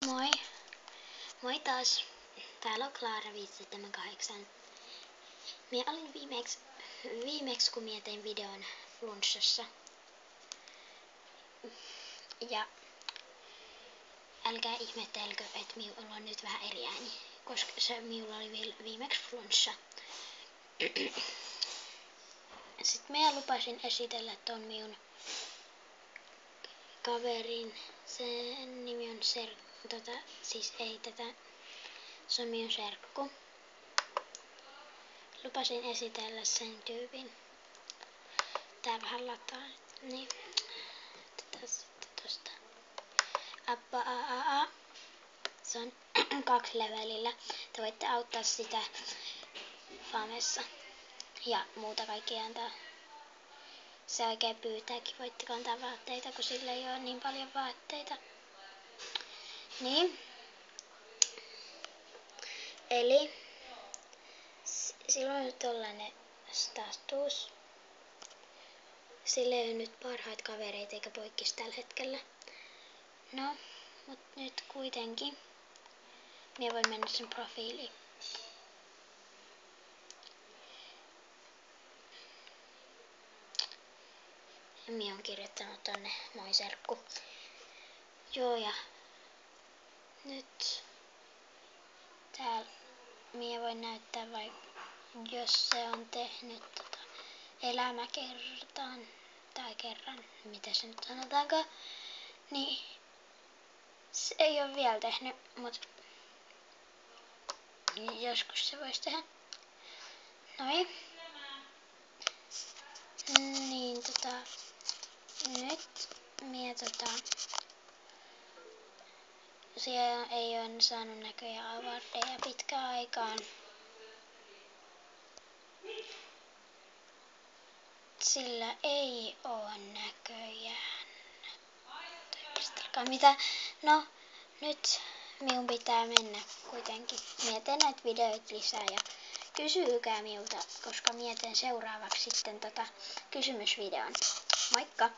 Moi! Moi taas! Täällä on Klaara 578. Minä olin viimeksi kun minä tein videon flunssassa. Ja älkää ihmettelkö, että minulla on nyt vähän eri ääni, koska minulla oli viimeksi flunssa. Sitten minä lupasin esitellä ton minun kaverin. Sen nimi on se on minun serkku. Lupasin esitellä sen tyypin. Tää vähän lataa. Niin. Tosta. Appa a. Se on 2 levelillä. Te voitte auttaa sitä Famessa. Ja muuta kaikkea antaa. Se oikein pyytääkin. Voitte kantaa vaatteita, kun sillä ei ole niin paljon vaatteita. Niin. Eli sillä on nyt tollanen status. Sillä ei ole nyt parhaita kavereita eikä poikkis tällä hetkellä. No, mut nyt kuitenkin. Minä voin mennä sen profiiliin. Minä on kirjoittanut tonne moi serkku. Joo, ja nyt täällä minä voin näyttää vaikka jos se on tehnyt elämäkertaan tai kerran, mitä se nyt sanotaankaan, niin se ei ole vielä tehnyt, mutta joskus se voisi tehdä. Noin. Niin nyt minä siellä ei ole saanut näköjään awardeja pitkään aikaan. Sillä ei oo näköjään. Mitä? No, nyt minun pitää mennä kuitenkin. Minä teen näitä videoita lisää ja kysyykää minulta, koska minä teen seuraavaksi sitten kysymysvideon. Moikka!